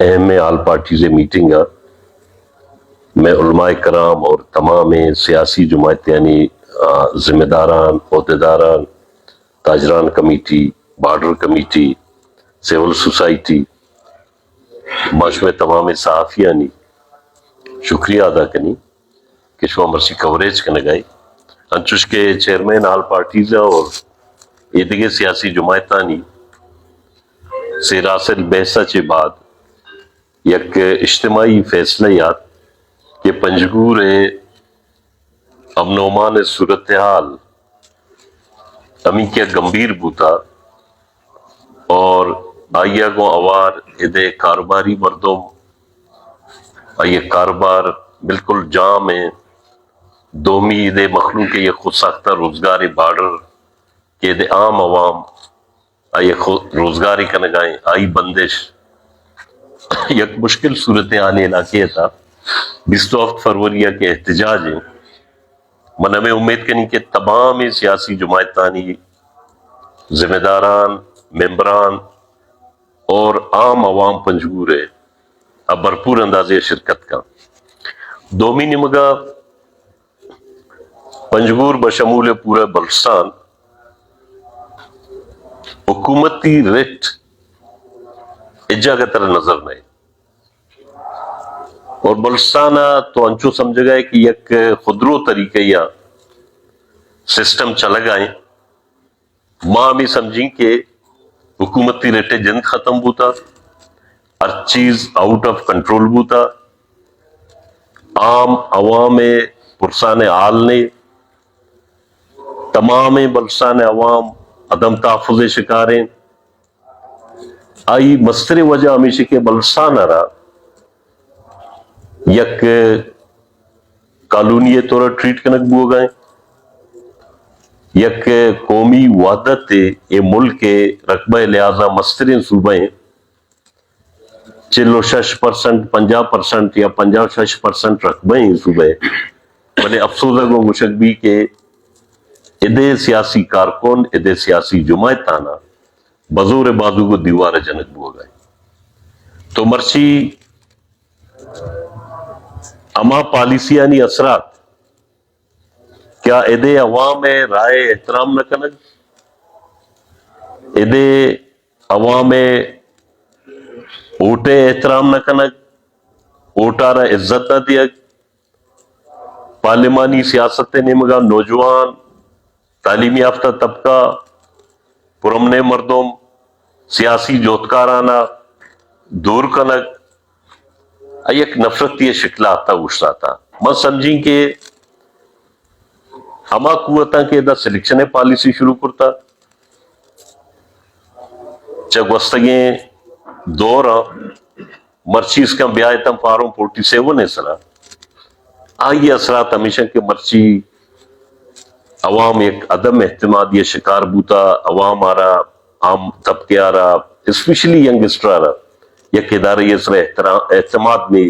اہم all parties meeting میں علماء کرام اور تمام سیاسی جماعت یعنی ذمہ داران، عہدیداران، تاجران committee, border committee, civil society, معاشرے تمام صحافیانی شکریہ ادا کنی کہ شو مرسی کوریج کرنے گئے انچوش کے چیئرمین آل پارٹیز اور یہ دیگے سیاسی جماعتانی سے راسل بحثہ کے بعد یک اجتماعی فیصلہ یاد کہ پنجگور امن و امان صورتحال امی کیا گمبھیر بوتا اور آئیا گو اوار ادے کاروباری مردم آئیے کاروبار بالکل جام ہے دومی ادے مخلوق یہ خود ساختہ روزگاری بارڈر کہ ادے عام عوام آئیے خود روزگاری کا نگائیں آئی بندش یک مشکل صورتحال علاقے تھا 27 فروری کے احتجاج ہیں من ہمیں امید کرنی کہ تمام سیاسی جماعتانی ذمہ داران، ممبران اور عام عوام پنجگور ہے اب بھرپور اندازے شرکت کا دومی نمگا پنجگور بشمول پورا بلوچستان حکومتی ریٹ اجاگتر نظر نہیں اور بلوچستان تو انچو سمجھ گئے کہ یک خودرو طریقہ یا سسٹم چل گئے ماں بھی سمجھیں کہ حکومتی ریٹ جند ختم بوتا ہر چیز آؤٹ آف کنٹرول بوتا عام عوام پرسان حال نے تمام بلوچستان عوام عدم تحفظ شکاریں آئی مستر وجہ ہمیشہ کے بلوچستان رہا یک کالونی طور ٹریٹ کنک بو گئے یک قومی وحدت یہ ملک کے رقبہ لہذا مسترین صوبہ 46%، 50% یا 56% رقبہ صوبہ بلے افسوس کو مشک بھی کہ ادے سیاسی کارکن ادے سیاسی جماعتانا بزور بازو کو دیوار جنک بو گئے تو مرچی اما پالیسیانی اثرات کیا ادے عوام رائے احترام نہ کنگ ادے عوام اوٹے احترام نہ کنگ اوٹارا عزت نہ دیا پارلیمانی سیاست نمگا نوجوان تعلیم یافتہ طبقہ پرمنے مردم سیاسی جوتکارانہ دور کنگ ایک نفرتی شکل آتا گشتا تھا میں سمجھیں کہ ہما قوتاں کے دا سلیکشن پالیسی شروع کرتا چک وستگیں دور مرچیز کا بیایتم فارم 47 ہے سرا آئی اثرات ہمیشہ کے مرچی عوام ایک عدم اعتماد یہ شکار بوتا عوام آ رہا عام طبقے آ رہا اسپیشلی ینگسٹر آ رہا یک ادارہ یہ سر اعتماد میں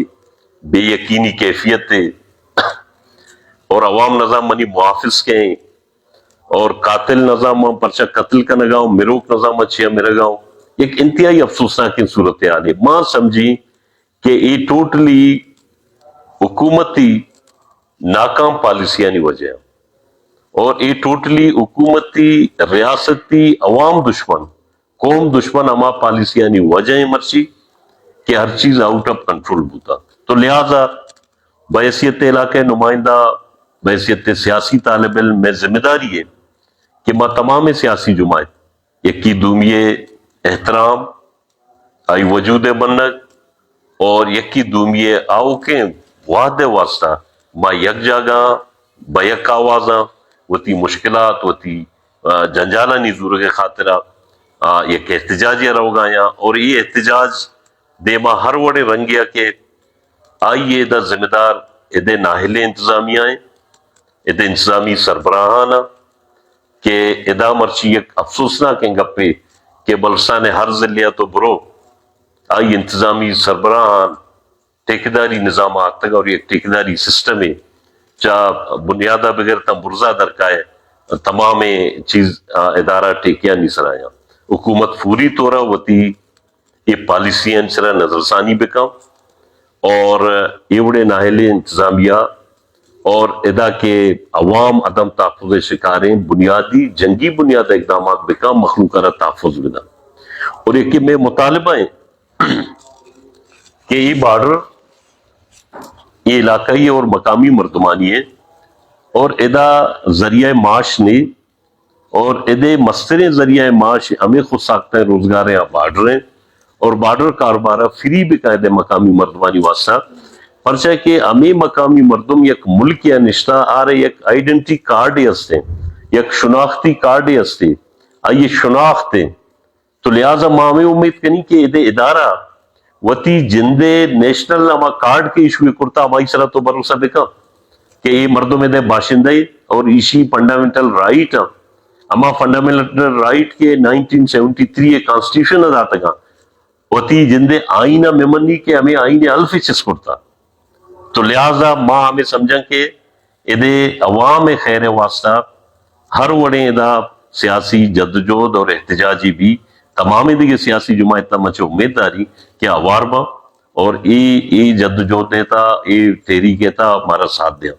بے یقینی کیفیت ہے اور عوام نظام منی محافظ کے ہیں اور قاتل نظام پرچہ قتل کا نگاؤں مروک نظام اچھیا میرے گاؤں ایک انتہائی افسوسناک صورتحال ہے ماں سمجھی کہ یہ ٹوٹلی حکومتی ناکام پالیسیانی وجہ اور یہ ٹوٹلی حکومتی ریاستی عوام دشمن قوم دشمن اما پالیسیانی وجہ مرچی کہ ہر چیز آؤٹ آف کنٹرول بوتا تو لہذا بحیثیت علاقے نمائندہ بحیثیت سیاسی طالب علم میں ذمہ داری ہے کہ میں تمام سیاسی جماعت یکی دومیے احترام آئی وجود بنک اور یکی دومیے آؤ کے وعدے واسطہ ما یک جاگا بیک آوازاں وتی مشکلات وتی جنجالہ نیزور کے خاطرہ یک احتجاجی رو گایا اور یہ احتجاج دیما ہر وڑے رنگیا کے آئیے دا ذمہ دار ادے ناہل انتظامیہ ہیں ادے انتظامی سربراہانا کہ ادا مرچی یک افسوسناک گپے کہ بلوچستان ہر ضلع تو برو آئی انتظامی سربراہان ٹھیکیداری نظامات تک اور ایک ٹھیکیداری سسٹم ہے چاہ بنیادہ بغیر تم برزہ درکائے تمام چیز ادارہ ٹیکیا نہیں سرایا حکومت فوری طورہ وتی یہ پالیسیاں چرا نظر ثانی بکم اور ایوڑے ناہلے انتظامیہ اور ادا کے عوام عدم تحفظ شکاریں بنیادی جنگی بنیاد اقدامات بکم مخلوقہ تحفظ بنا. اور ایک میں مطالبہ ہیں کہ یہ بارڈر یہ علاقائی اور مقامی مردمانی ہے اور ادا ذریعہ معاش نے اور ادے مستر ذریعہ معاش ہمیں خود ساختہ روزگار ہیں بارڈر ہیں اور بارڈر کاروبارہ فری بقاعدہ مقامی مردمانی واسطہ پرچہ کہ ہمیں مقامی مردم یک ملک یا نشتہ آ رہے یک آئیڈنٹی کارڈ ہستے یک شناختی کارڈ ہستے آئیے شناخت ہیں. تو لہٰذا ماں ہمیں امید کرنی کہ ادے ادارہ وتی جندے نیشنل اما کارڈ کے ایشو کرتا ہماری سرا تو بھروسہ بکا کہ یہ مردم ادے باشندے اور ایشی فنڈامنٹل رائٹ اما فنڈامنٹل رائٹ کے 1973 کانسٹیٹیوشن ادا تکا وتی جندے آئینہ میمنی کے ہمیں آئین الف چس کرتا. تو لہٰذا ماں ہمیں سمجھا کہ ادے عوام خیر واسطہ ہر وڑے ادا سیاسی جدوجہد اور احتجاجی بھی تمام دیگے سیاسی جماعت مچے امید داری کہ آوار با اور ای جدوجہد دیتا ای تحریک دیتا ہمارا ساتھ دیا.